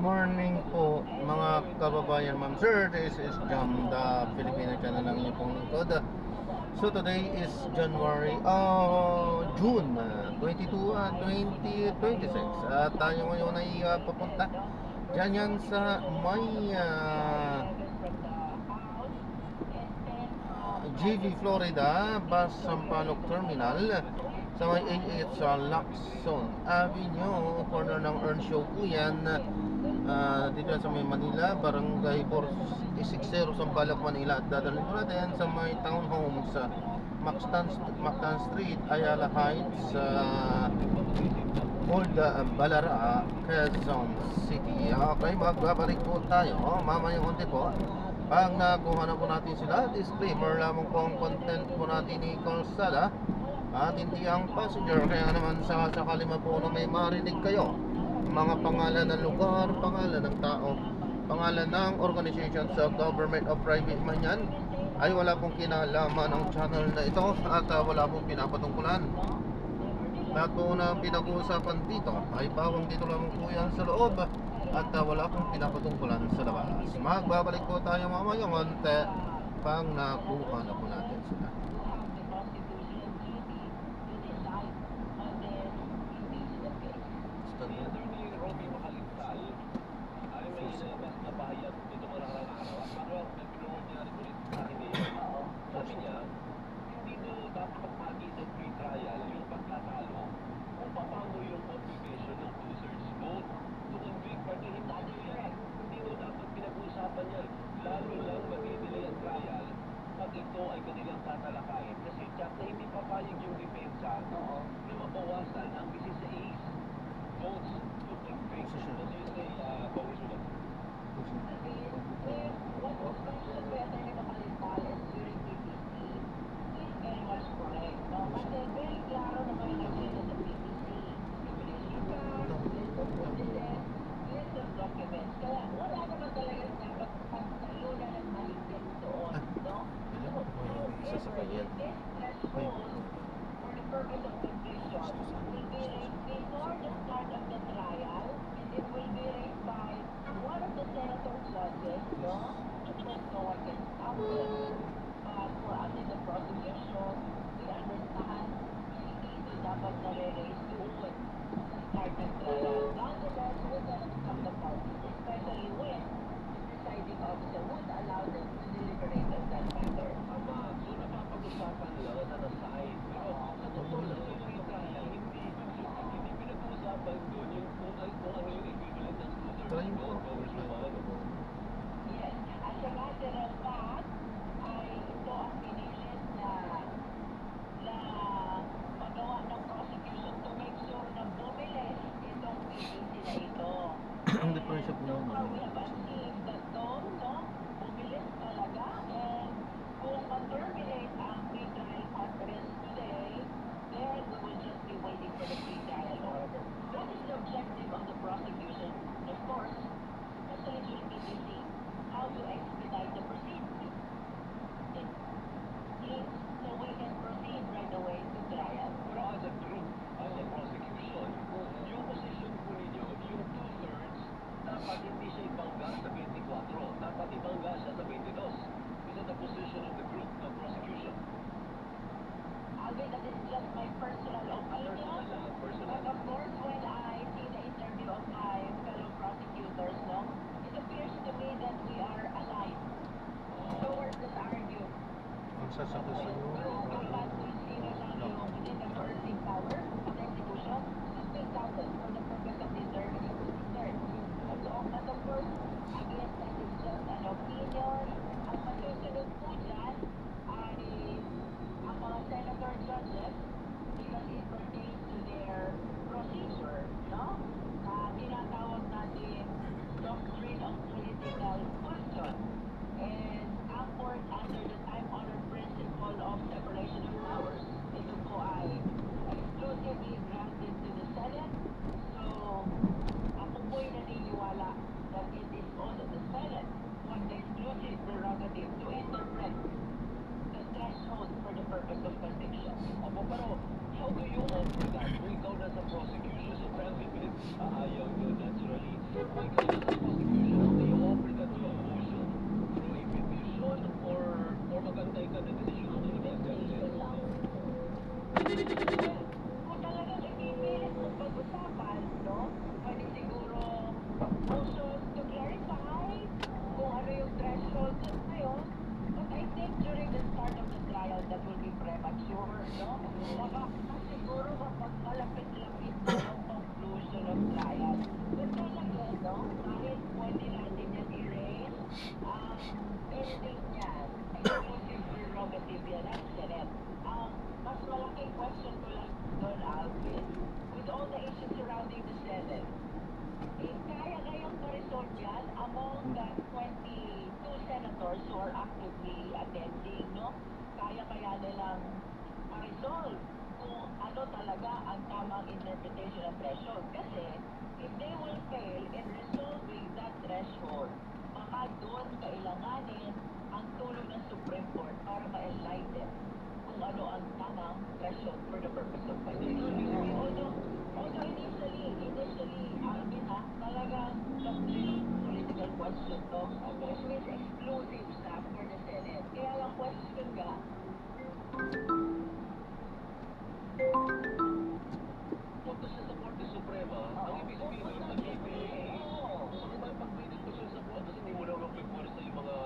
morning po mga kababayan, ma'am sir. This is Jam, the Filipino channel ng inyong pong lingkod. So today is June 22, 2026. At tayo ngayon ay papunta dyan yan sa may GV Florida Bus Sampaloc Terminal sa may AA sa Lacson Avenue, corner ng Earnshaw po yan. Dito sa may Manila, Barangay 460 Sampaloc, Manila. At dadalhin ko natin sa may townhome sa Mactan Street, Ayala Heights, Old Balara, Quezon City. Okay, magbabalik po tayo mamayang konti po. Pag nakuha na po natin sila, disclaimer lamang po ang content po natin ni Calzada at hindi ang passenger. Kaya naman sa sakali po na may marinig kayo, mga pangalan ng lugar, pangalan ng tao, pangalan ng organization sa government o private man yan, ay wala pong kinalaman ang channel na ito at wala pong pinapatungkulan. Lahat po na pinag-uusapan dito ay bawang dito lamang po yan sa loob at wala pong pinapatungkulan sa labas. Magbabalik po tayo mamayang konti pag nakuha na po natin sila. Lalo lang magdidili ang trial pag ito ay kanilang tatalakayin kasi tiyak na hindi papayag yung depensa na mabawasan ang 16 votes to convict. What do you say, Congresswoman? What was mentioned by Atty. Macalital is during PPC is very much correct. No? Kasi very klaro naman yung agenda sa PPC. Regulation card, list of documents. Kaya wala naman talagang dapat pagtalunan ng maligyan doon. No? Isa sa kayan. This threshold for the purpose of conviction will be raised before the start of the trial, and it will be raised by one of the senator judges, no? Of course, no one can stop it. But for us in the prosecution, we understand hindi dapat na-raise doon sa start ng trial. Nonetheless, we cannot stop the parties, especially when the presiding officer would allow them to deliberate on that matter. So napapag-usapan lang na na-side. Pero sa totoo lang yung free trial, hindi pinag-uusapan doon yung kung ano yung equivalent ng Try mo. Yes. As a matter of fact, ay ito ang pinilit na magawa ng prosecution to make sure na bumilis itong PPC na ito. Ang diferensya po So naman. far, we have achieved that no, bumilis talaga, and kung ma-terminate ang pre-trial conference today, then we will just be waiting for the pre-trial order. That is the objective of the prosecution, of course, especially during PPC, how to expedite the proceedings. So we can proceed right away to trial. Pero as a group, as a prosecution, yung position po ninyo, yung 2/3, dapat hindi siya ibangga sa 24, dapat ibangga siya sa 22. Is that the position of the group, the prosecution? Alvin, that is just my personal opinion. Personal. But of course, when I see the interview of my fellow prosecutors, no, it appears to me that we are aligned towards this argument. Ang sasakit sa iyo. Dapat kung sino lang yung within the coercing power of the institution, suspended for the purpose of determining who's concerned. But of course, again, that is just an opinion. Ang masusunod po dyan ay ang mga senator judges, because it pertains to their procedure, no? Na tinatawag natin doctrine of political question. And ang court, under the time-honored principle of separation of powers, ito po ay exclusively granted to the Senate. So, ako po'y naniniwala that it is also the Senate who has the exclusive prerogative to interpret the threshold for the purpose of conviction. Opo, pero how do you offer that? Kung ikaw nasa prosecution, so 12 minutes, ayaw nyo naturally. Kung ikaw nasa Also, to clarify kung ano yung threshold ngayon, but I think during the start of the trial, that will be premature, no? Baka siguro kapag malapit-lapit na yung conclusion of trial. But then again, no? Kahit pwede natin yan erase, ending yan, exclusive prerogative yan ng Senate. Mas malaking question ko lang doon, Alvin, with all the issues surrounding the Senate, kaya kayang ma-resolve yan among the 22 senators who are actively attending, no? Kaya nilang ma-resolve kung ano talaga ang tamang interpretation of threshold. Kasi, if they will fail in resolving that threshold, baka doon kailanganin ang tulong ng Supreme Court para ma-enlighten kung ano ang tamang threshold for the purpose of financial. Although initially, Alvin, talagang political question to, which means exclusive sa for the Senate. Kaya lang question ka, Punto siya sa Korte Suprema, ang ibig sabihin nun, nag-EPA. So, diba, pag may diskusyon sa Korte, hindi mo naman pagpursa yung mga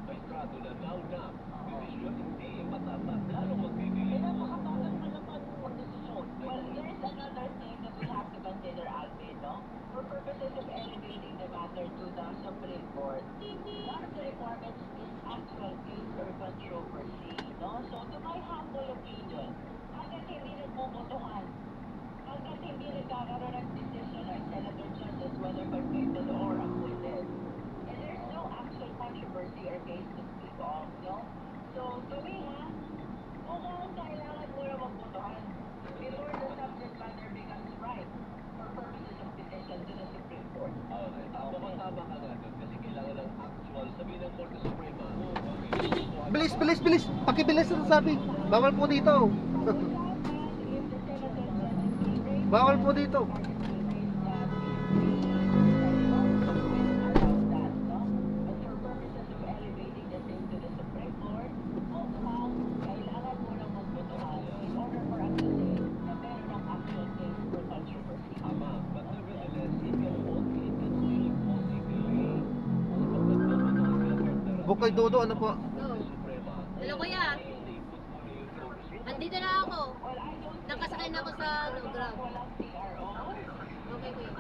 maestrado na now na, division, hindi, matatat, lalong mag-delay. kaya makabagal pa naman ang desisyon. Well, there is another thing that we have to consider, Alvin, no? For purposes of elevating the matter to the Supreme Court, one of the requirements is actual case or controversy, no? So, to my humble opinion, hanggat hindi nagbobotohan, hanggat hindi nagkakaroon ng decision ng senator judges whether convicted or acquitted, and there's no actual controversy or case to speak of, no? So, to me, mukhang kailangan mo na magbotohan before the subject matter becomes right for purposes of petition to the Supreme Court. Okay, tama ka nga doon, kasi kailangan ng actual, sabihin ng Korte Suprema, Bilis! Pakibilis ang sabi. Bawal po dito. Bawal po dito. tama, but nevertheless, if you're faulty, it can still faulty delay. Kapag nagbobotohan ka, partner, Bukay Dodo, ano po? Korte Suprema, Hello kuya, they put muna yung focus. andito na ako. Nakasakay na ako sa Grab. Okay kuya.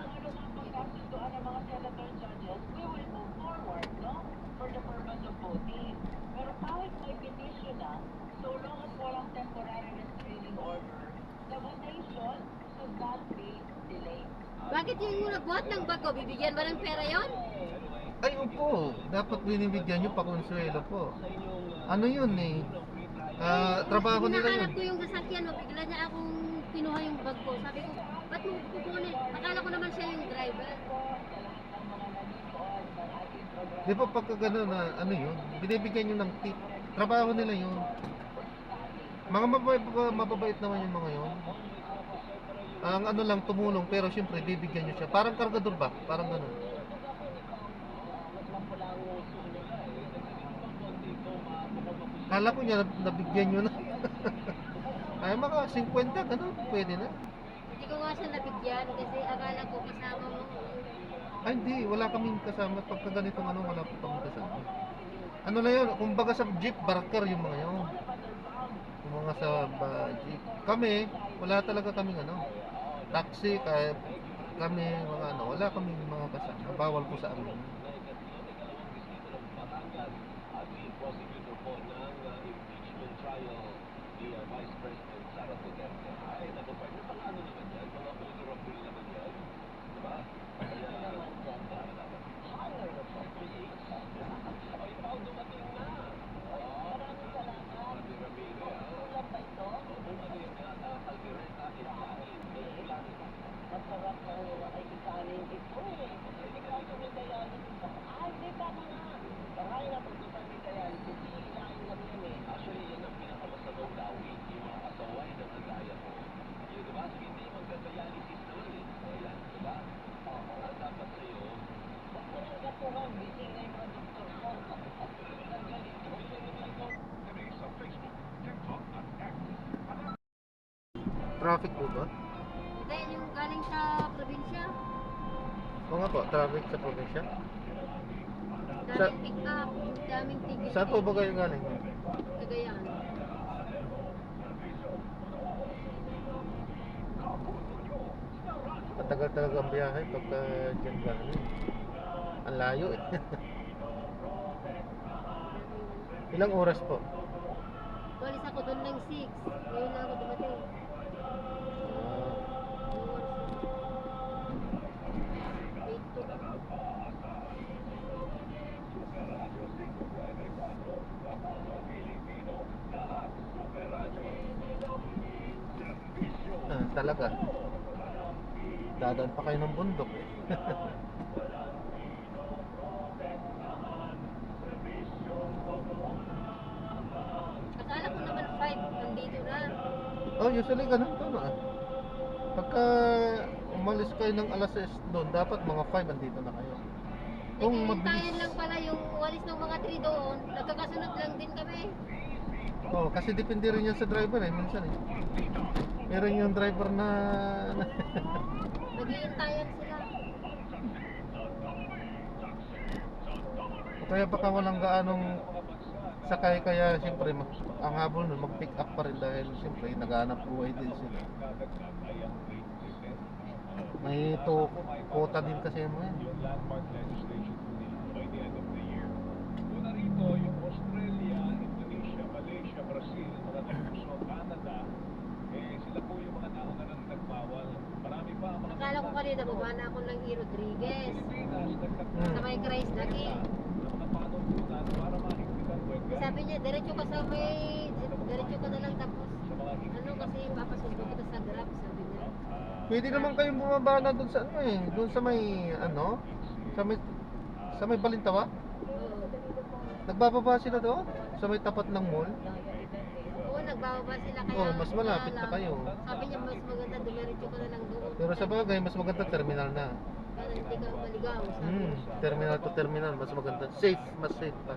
Pagkasunduan ng mga senator judges, we will move forward, no? For the purpose of voting. Pero kahit may petition na, so long as walang temporary restraining order, the votation should not be delayed. Bakit yung nagbuhat ng bago? Bibigyan ba ng pera yon? Ay, opo. Dapat binibigyan nyo pa konsuelo po. Ano yun eh? Trabaho nila Hinahanap yun. ko yung sasakyan mo, bigla niya akong kinuha yung bag ko. Sabi ko, ba't mo kukunin? Akala ko naman siya yung driver. Di ba pagka gano'n na ano yun? Binibigyan nyo ng tip. Trabaho nila yun. Mga mababait naman yung mga yun. Ang ano lang tumulong pero syempre bibigyan nyo siya. Parang kargador ba? Parang gano'n. Kala ko niya nabigyan nyo na. Ay mga 50 gano'n. Pwede na. Hindi ko nga siya nabigyan kasi akala ko kasama mo. Ay hindi. Wala kaming kasama. Pagka ganitong ano wala po kaming kasama. Ano na yun? Kumbaga sa jeep, barker yung mga yun. Yung mga sa jeep. Kami, wala talaga kaming ano. Taxi, kaya kami mga ano. Wala kaming mga kasama. Bawal po sa amin. At si prosecutor po ng impeachment trial ni Vice President Sara Duterte. Ay, naku, partner, pang ano naman yan? Mga honorable naman yan. Diba? Kaya, ay, Pao, dumating na. Maraming salamat. Marami Ramiro, Ulam ba ito? kung ano yung kaldereta, ilanin. Masarap na ay ikanin ito eh. Hindi ka ito may dialysis ba? Ay, di ba na nga? Parang na pagkitan may dialysis. Kinain lang yan eh. Actually, yan ang pinakamasamang gawin, yung mga kasaway ng kagaya mo. Yun, diba? Sige, hindi magka-dialysis naman eh. O yan, diba? Ang dapat sa'yo, Ba't mo nang gapuhan? Busy na yung mga doktor ko. Ang galing. Traffic po ba? Hindi, yung galing sa probinsya. Oo nga po, traffic sa probinsya. Daming pick up, daming ticket. Saan po ba kayo galing? Cagayan. Matagal talaga ang biyahe pagka dyan galing. Ang layo eh. Ilang oras po? Walis ako doon ng 6. Ngayon lang ako dumating. Wait to. Talaga. Dadaan pa kayo ng bundok eh. Akala ko naman 5, nandito na. Oh, usually ganun to na. Pagka umalis kayo ng alas 6 doon, dapat mga 5 andito na kayo. Kung Naghihintayan mabilis. lang pala yung walis ng mga 3 doon. Nagkakasunod lang din kami. Oh, kasi depende rin yan sa driver eh, minsan eh. Meron yung driver na Naghihintayan sila. o kaya baka walang gaanong sakay, kaya siyempre ang habol nun mag-pick up pa rin dahil siyempre naghahanap buhay din sila. May quota din kasi yung mga yan. Yung landmark legislation po nila by the end of the year. Una rito, yung Australia, Indonesia, Malaysia, Brazil, mga Mexico, Canada, sila po yung mga nauna nang nagbawal. Marami pa ang mga Akala ko kanina baba na ako ng E. Rodriguez. Pilipinas, Sa may Christ lagi. mga panuntunan para mahigpitan po yung Sabi niya, diretso ka sa may... Diretso ka na lang tapos... Ano kasi papasundo kita sa Grab, sabi niya. Pwede naman kayong bumaba na doon sa ano eh, doon sa may ano, sa may Balintawa. Oo. Nagbababa sila doon sa may tapat ng mall. Oo, nagbababa sila kaya... Oh, mas malapit na kayo. Sabi niya, mas maganda dumiretso ka na lang doon. Pero sa bagay, mas maganda terminal na. Para hindi ka maligaw, sabi niya. Terminal to terminal, mas maganda. Safe, mas safe pa.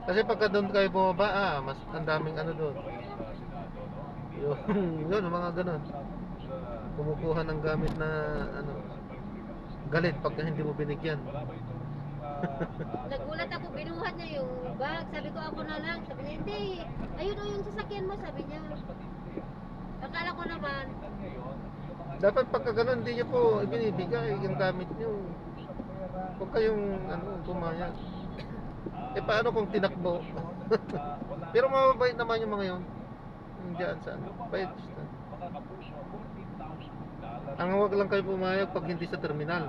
Kasi pagka doon kayo bumaba, mas ang daming ano doon. Yun, mga ganun. Kumukuha ng gamit na ano, galit pagka hindi mo binigyan. Nagulat ako, binuhat niya yung bag. Sabi ko, ako na lang. Sabi niya, hindi. Ayun o yung sasakyan mo, sabi niya. Akala ko naman, Dapat pagka ganun, hindi niyo po ibinibigay yung gamit niyo. Huwag kayong ano, pumayag. Eh paano kung tinakbo? Pero mababait naman yung mga yun. Yung dyan sa ano, bait. Ang huwag lang kayo pumayag pag hindi sa terminal.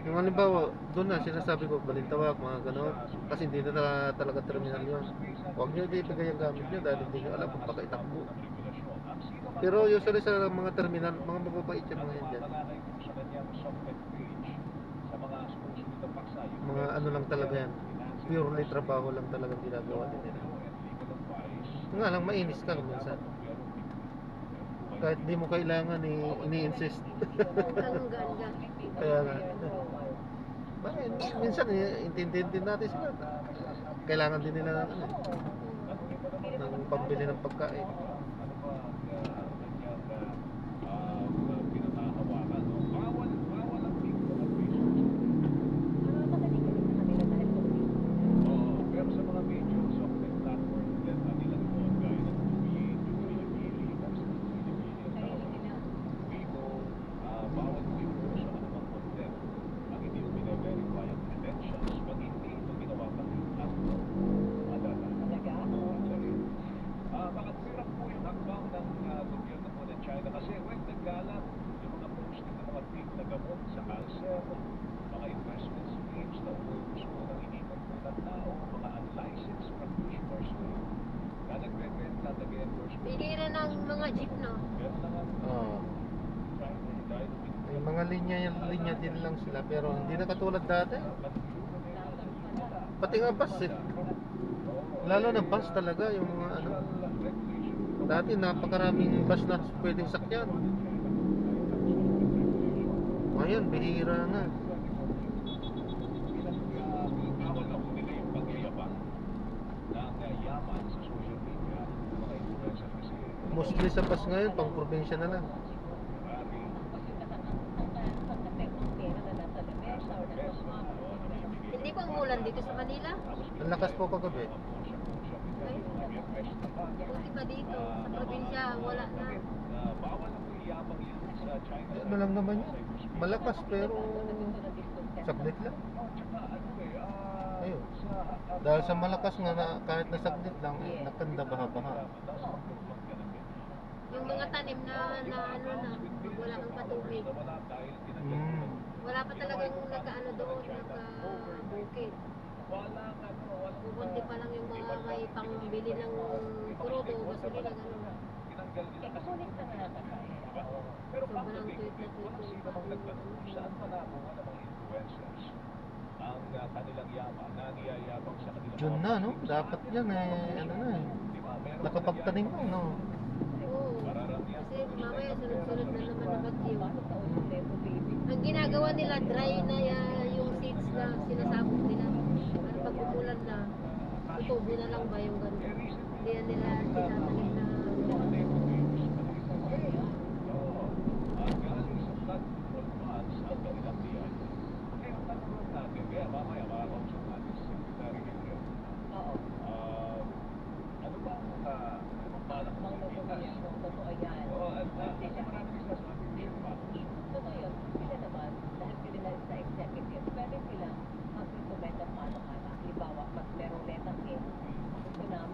Yung halimbawa, doon na sinasabi ko, Balintawak, mga gano'n. Kasi hindi na talaga terminal yun. Huwag nyo ibigay yung gamit nyo dahil hindi nyo alam kung baka itakbo. Pero usually sa mga terminal, mga mababait yung mga yan dyan. Mga ano lang talaga yan. Purely trabaho lang talaga ginagawa din nila. Nga lang, mainis ka minsan. Kahit di mo kailangan, ini-insist. ang ganda. Kaya nga. Bakit? Minsan, intindihin din natin sila. Kailangan din nila ng, ng pambili ng pagkain. Pero sa mga major software platform, kanilang doon, gaya ng Google, Pinipili, Vivo, bawat Vivo sa anumang content. Ang hindi mo bine-verify ang credentials, pag hindi ito ginawa pati ang madala. Makatwirap po yung hakbang ng gobyerno po ng China kasi nagkalat yung mga posting ng mga big na gamot sa cancer, mga investment schemes na umuubos po ng inipan po ng tao, mga unlicensed practitioners po na nagre-renta, nag-endorse po. Bihira ng mga jeep, no? Pero naman Oo. dahil May mga linya din lang sila pero hindi na katulad dati. Pati nga bus eh. Lalo na bus talaga yung mga ano. Dati napakaraming bus na pwedeng sakyan. Ngayon, bihira na. bawal na po nila yung pagyayabang ng yaman sa social media ng mga influencer kasi Mostly sa bus ngayon, pang probinsya na lang. bang umulan dito sa Manila? Ang lakas po kagabi. Ay, buti pa dito. Sa probinsya, wala na. Ano lang naman yun. Malakas pero saglit lang. Ayun. Dahil sa malakas nga na kahit na saglit lang, nakanda baha-baha. Yung mga tanim na ano na, pag wala kang patubig. Mm. Wala pa talagang nagkaano doon, nagka-bukid. Pupunti pa lang yung mga may pangbili ng krudo, gasolina, gano'n. Ikukulit na nga ata tayo. Sobrang tweet na tweet yung Saan pa nakuha ng mga influencers ang kanilang yaman na niyayabang sa kanilang June na, no? Dapat yan ano na eh. Nakapagtanim na, no? Oo. Kasi mamaya sunod-sunod na naman na bagyo. Ang ginagawa nila, dry na yung seeds na sinasabog nila. Para pag umulan na, tutubo na lang ba yung gano'n. Hindi na nila tinatanim na.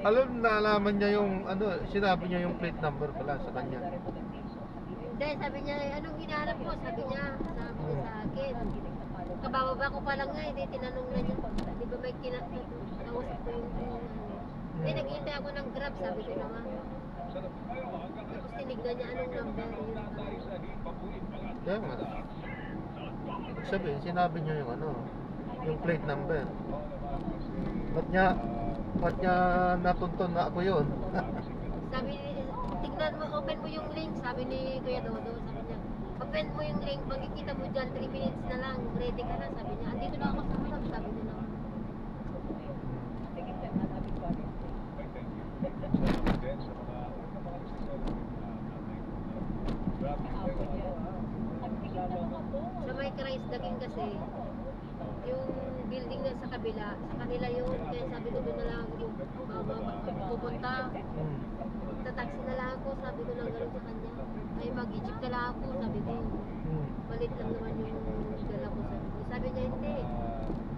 Alam, nalaman niya yung, ano, sinabi niya yung plate number pala sa kanya. Hindi, sabi niya, anong hinahanap mo? Sabi niya sa akin. Kabababa ko pa lang nga, hindi tinanong na niya. Di ba may kinausap ko yung Hindi, naghihintay ako ng Grab, sabi ko naman. Tapos tinignan niya anong number yun. Kaya nga. Ibig sabihin, sinabi niya yung ano, yung plate number. Ba't niya natunton na ako yun? Sabi, tignan mo, open mo yung link, sabi ni Kuya Dodo, sabi niya. Open mo yung link, magkikita mo dyan, 3 minutes na lang, ready ka na, sabi niya. Andito na ako sa harap, sabi niya naman. Sa may Christ Daking kasi, yung building na sa kabila, sa kanila yun, kaya sabi ko doon na lang ako pupunta. Magta-taxi na lang ako, sabi ko lang gano'n sa kanya. Ay, mag-jeep na lang ako, sabi ko. Malit lang naman yung dala ko, sabi ko. Sabi niya, hindi.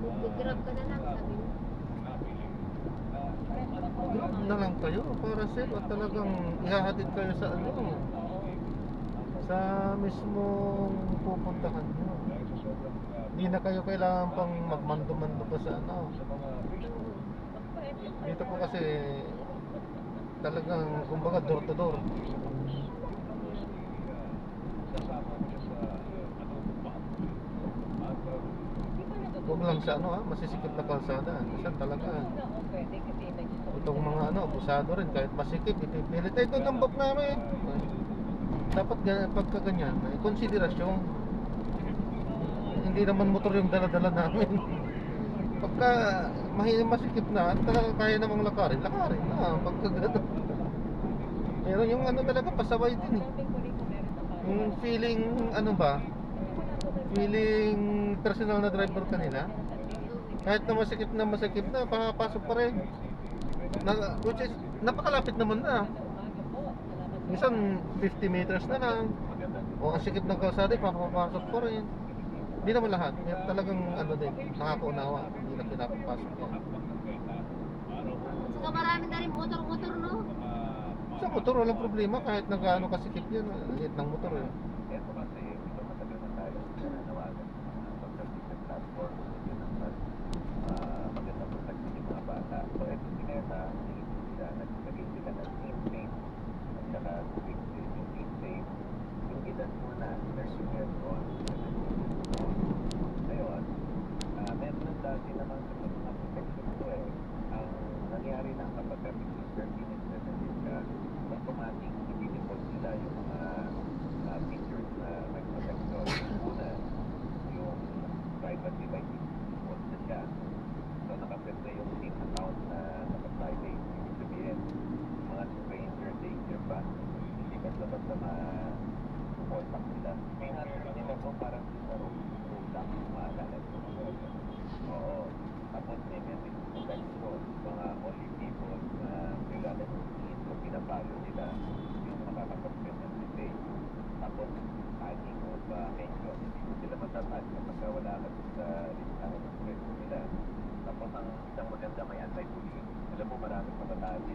Mag-grab ka na lang, sabi niya. Grab na lang kayo para safe at talagang ihahatid kayo sa ano, sa mismong pupuntahan nyo. Hindi na kayo kailangan pang magmando-mando pa sa ano. Dito po kasi talagang kumbaga door to door. Huwag lang sa ano masisikip na kalsada. Kasi talaga itong mga ano, abusado rin kahit masikip, ipipilit. Ito tambok namin. Dapat pagka ganyan, may konsiderasyon. Hindi naman motor yung dala-dala namin. Pagka masikip na, talaga kaya namang lakarin na. Pagka gano'n. Pero yung ano talaga, pasaway din eh. Yung feeling, ano ba, feeling personal na driver kanila. Kahit na masikip na, papasok pa rin. Which is, napakalapit naman na. Minsan 50 meters na lang. O ang sikip ng kalsada, papapasok pa rin. Hindi naman lahat. May talagang ano din, nakakaunawa. Hindi na pinapapasok yan. Saka marami na rin motor-motor, no? Sa motor, walang problema. Kahit nag-ano kasikip yan, liit ng motor eh. Ito kasi, ito matagal na tayo nananawagan ng pagdating ng platform, maganda protection yung mga bata. So, ito sineta, naglagay sila ng team safe, at saka tubig yung team safe, yung edad muna, 30 years old. Ngayon, meron ng dati naman sa mga protection ko eh, ang nangyari na kapag 13 minutes na ka, automatic i-default nila yung mga features na may protection. Una, yung private device default na siya. So, nakaset na yung team account na naka-private. Ibig sabihin, mga stranger danger pa. Hindi basta-basta ma-contact nila. May natin nila kung parang sa road lang, maalala ko. Oo.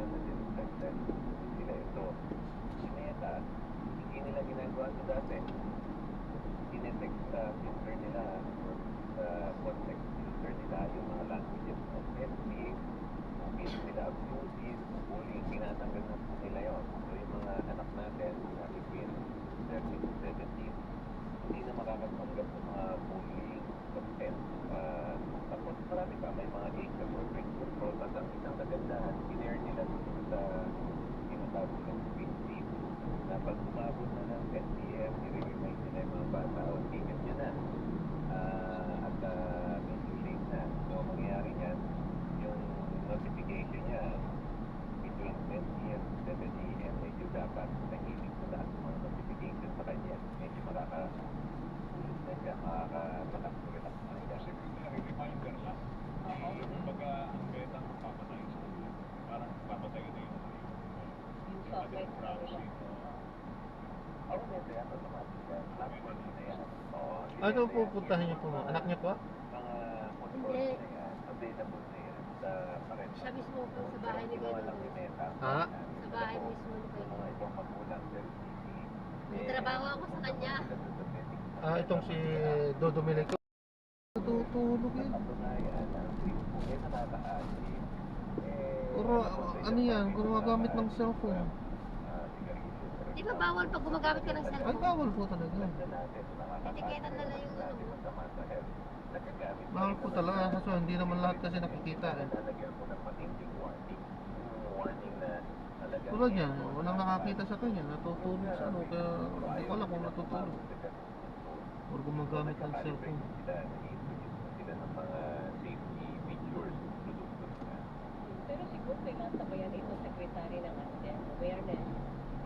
ngayon na disinfectant sila ito. Sineta, hindi nila ginagawa ito dati. Tinetext filter nila or context filter nila yung mga languages of NPA. Hindi nila abusive, bullying, tinatanggal na po nila yun. So yung mga anak natin, between 13 to 17, hindi na makakatanggap ng mga bullying content. Tapos marami pa, may mga age appropriate control. At ang isang kagandahan, sinare nila sa tinatawag ng speed team na pag umabot na ng 10 p.m., i-remind nila yung mga bata, o tingin nyo na. At medyo late na. So, mangyayari yan, yung notification niya between 10 p.m. to 7 a.m. medyo dapat nahilig sa lahat ng mga notification sa kanya. Medyo makaka-relax na siya, makaka-relax na siya. Kasi reminder lang. Kumbaga, ang beta ang magpapatay sa kanila. Parang papatay na yun Yung software na nila. Ako medyo yan, automatic yan. Platform na yan. Ano pupuntahan niyo po? Anak niyo po? Mga control Hindi. na yan, available na yan sa parental. Siya mismo po sa bahay ni Ginawa Kuya lang ni Dodo. Meta. Ha? Sa bahay mismo ni Kuya Yung mga Dodo. ibang magulang sa LCC. Nagtrabaho ako sa kanya. Itong si Dodo Milico. Tutulog yun. Patunayan ang Facebook ay nakaka-active. Puro, ano yan, gumagamit ng cellphone. Di ba bawal pag gumagamit ka ng Ay, cellphone? bawal po talaga. Etiketan nila yung ano mo. Bawal po talaga, kaso hindi naman lahat kasi nakikita eh. Nalagyan ko ng matinding warning. Yung warning na talagang Tulad yan, walang nakakita sa kanya, natutulog sa ano, kaya hindi ko alam kung natutulog. Or gumagamit ng cellphone. Sila, nag-introduce na sila ng mga safety features, produktos na. Pero siguro kailangan sabayan ito, Secretary ng Awareness,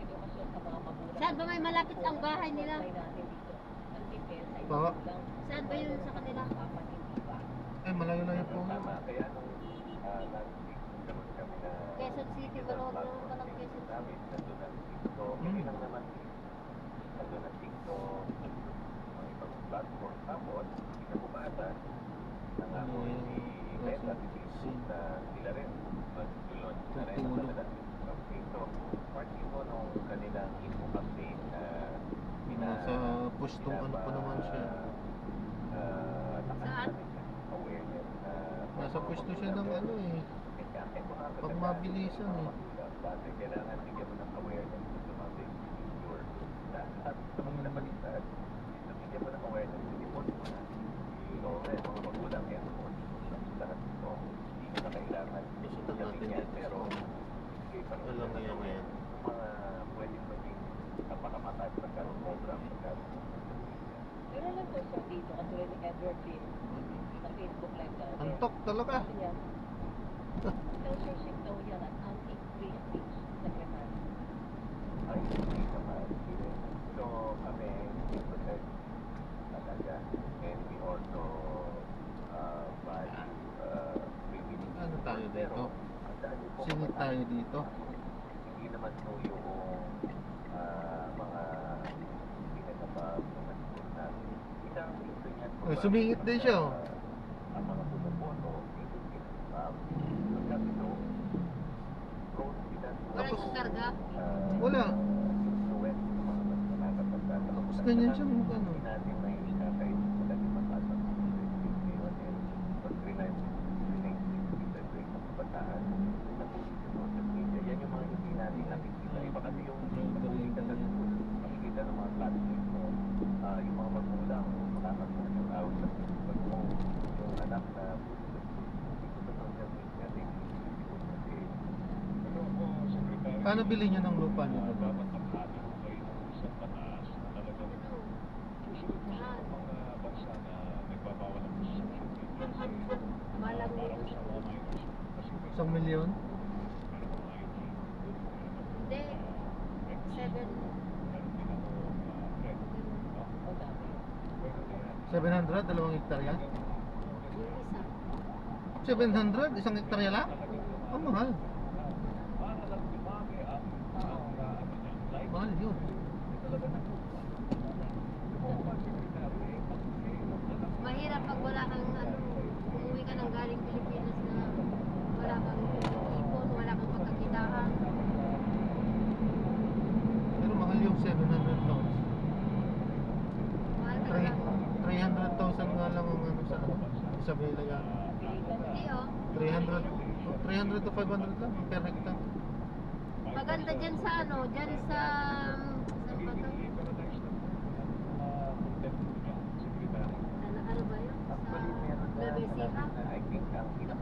edukasyon sa mga magulang. Saan ba may malapit ang bahay nila? May natin dito. Ang defense ay Pa? magulang. Saan ba yun sa kanila? Dapat hindi ba? Eh, malayo-layo po. Tama, kaya nung last week, nagkaroon kami na Quezon City, malawag naman pa ng Quezon City. namin, nandun ang TikTok, hindi lang naman nandun ang TikTok, mga ibang platform. Tapos, kinabukasan, nangako si Meta, si Facebook na sila rin mag-launch na rin ang kanilang campaign. So, part ito nung kanilang info campaign na Nasa pwestong ano pa naman siya. Saan? Awareness na Nasa pwesto siya ng ano eh. Pag mabilisan eh. Dati kailangan bigyan mo ng awareness sa mga safety feature. Lahat sa mga napalitan, bigyan mo ng awareness, report mo na. So, mga magulang yan, lahat ito, hindi mo na kailangan Gusto natin gawin yan, dito. pero bigay pa rin Wala nga yan ngayon. mga pwedeng maging napakamatay pagkaroon program, pagkaroon. Pero lang po sir dito, katulad ni Edward Lee, sa Facebook Live natin. Antok talaga. Sabi niya, censorship daw yan at anti-free speech, Secretary. Ay, hindi naman. So, kami, we protect talaga. And we also value privilege. Ano tayo dito? Pero, ang dami po Singit tayo dito. hindi naman po yung mga pinagabag mga siguro natin. Isang reason yan po Oh, sumingit din siya, oh. ang mga bumuboto, dito pinagabag. Pagkabi ito, close sila to Wala yung karga. Wala. influence ng mga mas nakakatanda. Tapos ganyan siya ano. Hindi natin may ikakay sa lagi matasang ngayon and pag-rely with the great ng kabataan na social media. Yan yung mga hindi natin nakikita. Iba kasi yung makikita sa school, makikita ng mga classmates mo, yung mga magulang, makakasunan yung out sa pag mo, yung anak na dito sa social media, they kasi Pero ako, Secretary, Paano bilhin niyo ng lupa niyo? dapat maghali ko kayo ng isang batas na talagang susunod mo sa mga bansa na nagbabawal ng social media. Kasi Malang parang dito. sa mga minors. Kasi may 1 milyon? meron mga IT. Hindi. 7. Meron din ako friend. No? O dami. Pwede na yan. 700, 2 hektarya? Yung isa. 700, 1 hektarya lang? Ang mahal. Para lang dumami ang ano niya, life. Mahal yun. Talaga na. Yung mga secretary, Mahirap pag wala kang ano, umuwi ka ng galing Pilipinas na wala kang ipon, wala kang pagkakitaan. Isabela yan. Hindi oh. 300 to 500 lang per hectare. Maganda dyan sa ano, dyan sa... Saan ba to? Ano ba yun? Sa Nueva Ecija.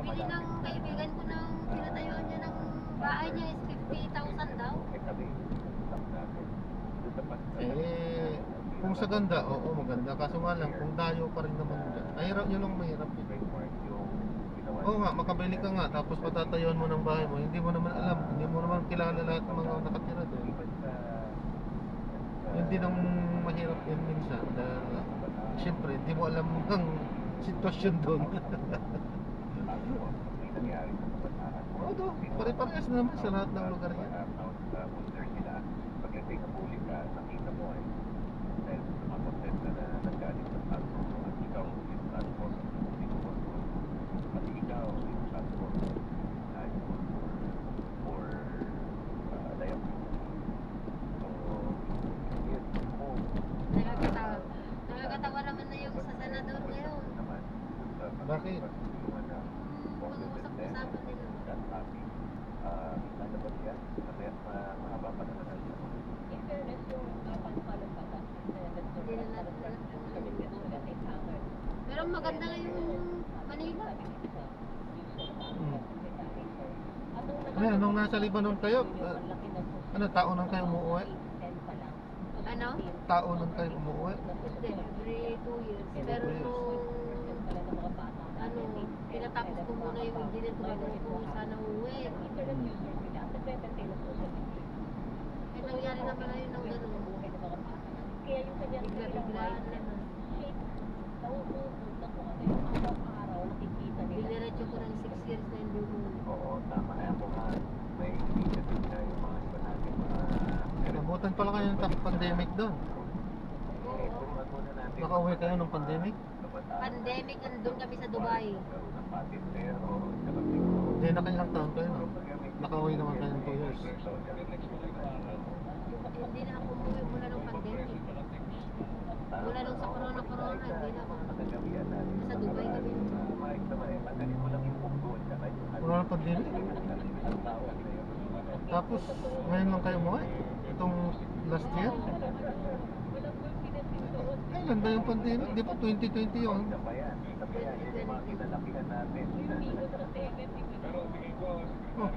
Bili ng kaibigan ko ng pinatayuan niya ng bahay niya is 50,000 daw. Eh, kung sa ganda, oo maganda. Kaso nga lang, kung dayo pa rin naman dyan. Mahirap, yun ang mahirap. Oo nga, makabili ka nga, tapos patatayuan mo ng bahay mo. Hindi mo naman alam, hindi mo naman kilala lahat ng mga nakatira doon. Yun din ang mahirap yun minsan. Dahil, siyempre, hindi mo alam ang sitwasyon doon. Oo, do, pare-parehas na naman sa lahat ng lugar yan. Pagdating sa huli ka, nakita mo ay dahil sa mga content na naggaling sa platform mo at ikaw yung platform pati ikaw yung platform for liability. So, yun mo Nakakatawa. Nakakatawa naman na yung sa senador ngayon. naman Bakit? Pag-uusap-usapan nila. Ano ba siya? Mahaba pa naman ang In fairness, yung panpalong batas, Hindi na natin. Pero maganda nga yung Manila. Ano, nung nasa Lebanon kayo, ano, taonan kayo umuwi? Ano? Taonan kayo umuwi? Hindi, every 2 years. Pero nung ano, pinatapos ko muna yung engineer ko bago ko sana uuwi. Eh, nangyari naman na yun ng gano'n. Kaya yung kanyang Bigla-biglaan naman. shape, nauubod na kung ano yung araw-araw nakikita nila. Diniretso ko ng 6 years na hindi mo. Oo, tama na ako nga. May initiative na yung mga iba natin mga Nabutan pala kayo ng pandemic doon. kung ano na natin Nakauwi kayo ng pandemic? Pandemic, andun kami sa Dubai. ng patin pero Hindi, nakailang taon kayo, no? Nakauwi naman kayo ng 2 years. Hindi na ako umuwi mula ng pandemic. Mula nung sa corona, hindi na ako sa Dubai kami. Wala ng pandemic. Tapos, ngayon lang kayo umuwi? Itong last year? Kailan ba yung pandemic? Di ba 2020 yun? Oh, 6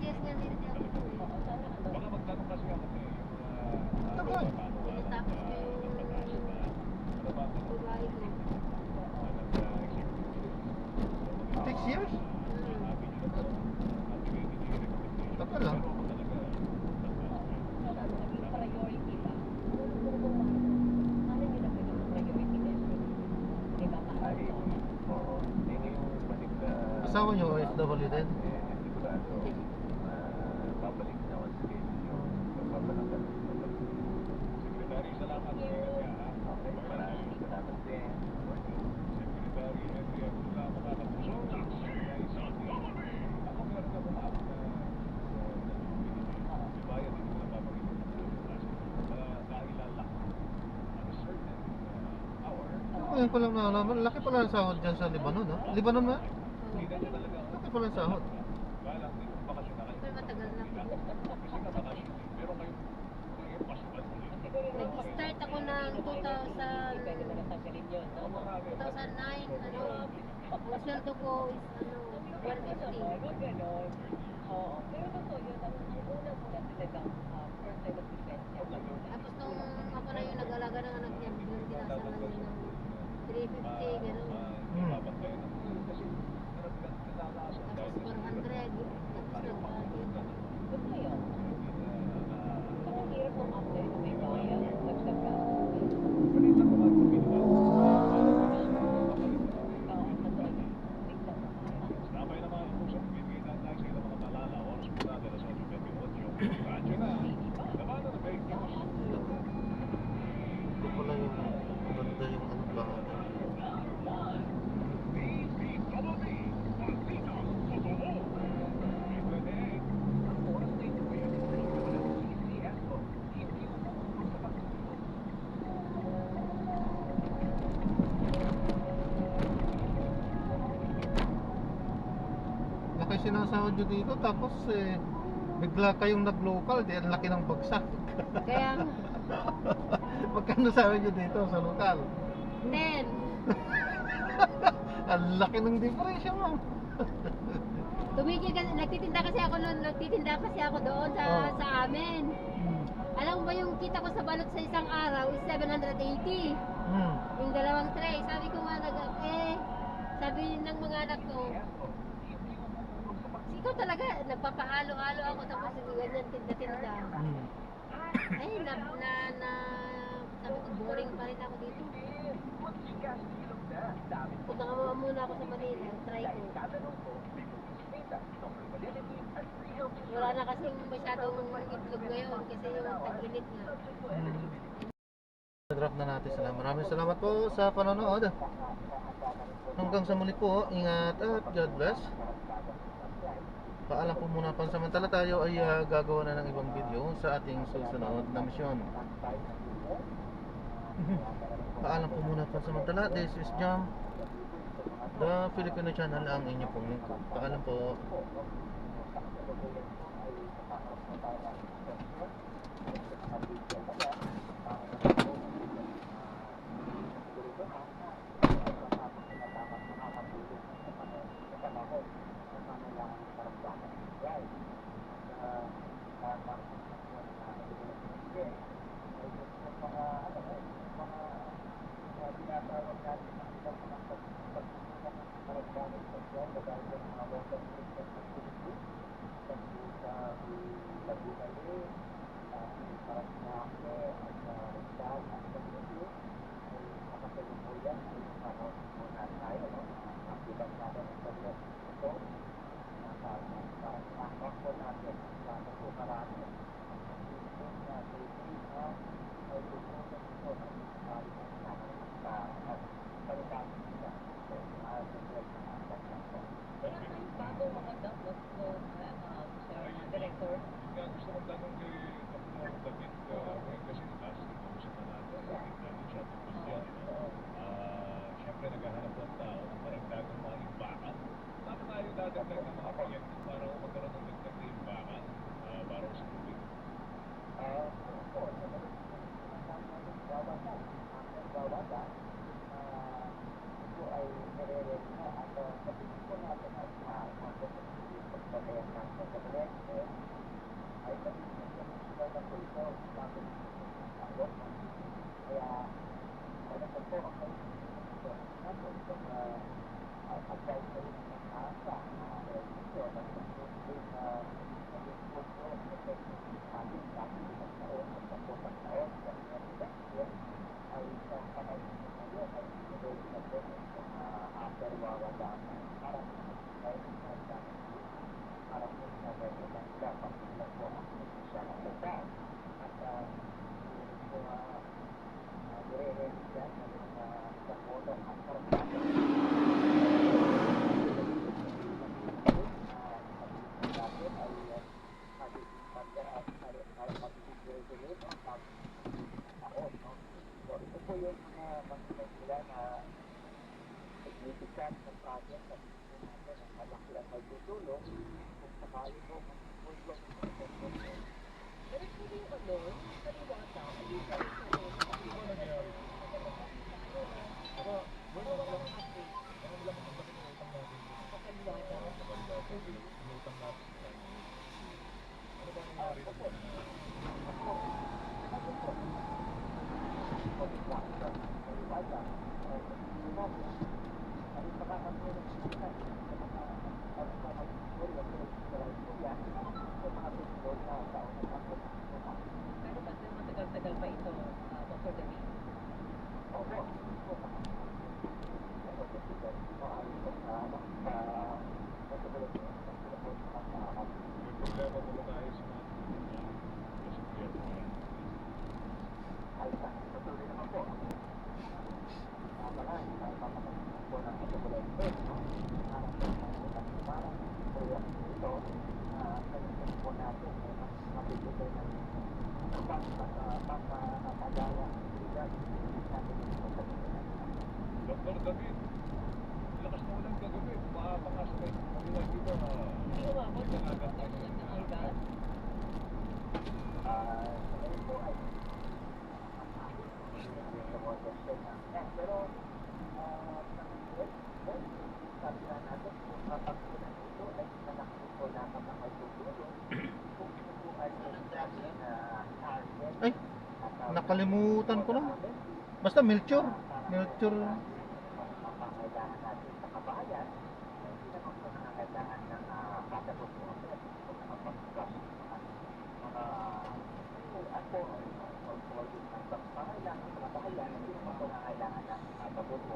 years nga din ako ito eh. Baka magtanong kasi ako sa iyo. tagal. Tinatapos ko yung Dubai ko. 6 years? Tagal lang. Priority ba? Ano nila ba yung priority din? Di ba pa? Asawa niyo OFW din? Babalik na ako sa yung pagbabalakan. Secretary, salamat. Okay, maraming salamat din. Secretary, Henry, ako na makakapusok. Ako meron na bumaabot na bayan dito na babalik. Nailala at a certain hour. Ngayon ko lang nalaman. Laki pala ang sahod dyan sa Lebanon, ha? Lebanon ba? Hindi na talaga ako. Laki pala ang sahod. Kala ko yung bakasyon na kayo. Pero matagal na. Kasi nga bakasyon din. Pero kayo pasukan ulit. Nag-start ako ng 2000, Pwede mo natanggalin yun, no? 2009, ano, ang sweldo ko is, ano, 150. Ganon. Oo. Pero totoo yun, ang unang-una talagang first line of defense niya. Tapos nung ako na yung nag-alaga ng anak niya, biglang tinasalan niya ng 350, gano'n. Babantayan ng kasi Tapos 400, tapos nag-budget. Good na yun. Ang hirap ng after na may bayan, nagdag ka. balita ko nga kung ginawa. Sabay naman kung sa bibigay na tayo sa ilang mga talala, oras po natin na sa 28. Radyo na. Naman na fake news. Ito pala yung maganda yung ano ba? sinasahod nyo dito, tapos bigla kayong nag-local, di ang laki ng bagsak. Kaya nga, Magkano sahod nyo dito sa lokal? 10. Ang laki ng diferensya, ma'am. Tumigil kasi, nagtitinda kasi ako doon sa amin. Alam mo ba yung kita ko sa balot sa isang araw is 780. Hmm. Yung dalawang tray. Sabi ko nga sabi ng mga anak ko, ikaw talaga, nagpapahalo-halo ako tapos ganyan tinda-tinda. Hmm. Ay, sabi ko, boring pa rin ako dito. Punta nga muna ako sa Manila, try ko. Wala na kasing masyadong itlog ngayon kasi yung tag-init nga. Drop na natin sila. Maraming salamat po sa panonood. Hanggang sa muli po, ingat at God bless. Paalam po muna, pansamantala tayo ay gagawa na ng ibang video sa ating susunod na misyon. Paalam po muna, pansamantala. This is Jam, the Filipino channel, ang inyo pong lingkod. Paalam po. Matagal pa ito, Dr. David? Dr. David, lakas na ulan kagabi, maapangas kayo. Hindi umabot. Ay, nakalimutan ko na. Basta Melchor. Melchor.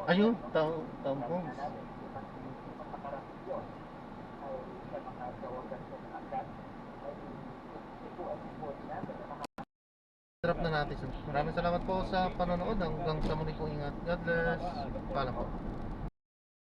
Ayun, taong ko. Drop na natin. Maraming salamat po sa panonood. Hanggang sa muli po, ingat. God bless. Paalam po.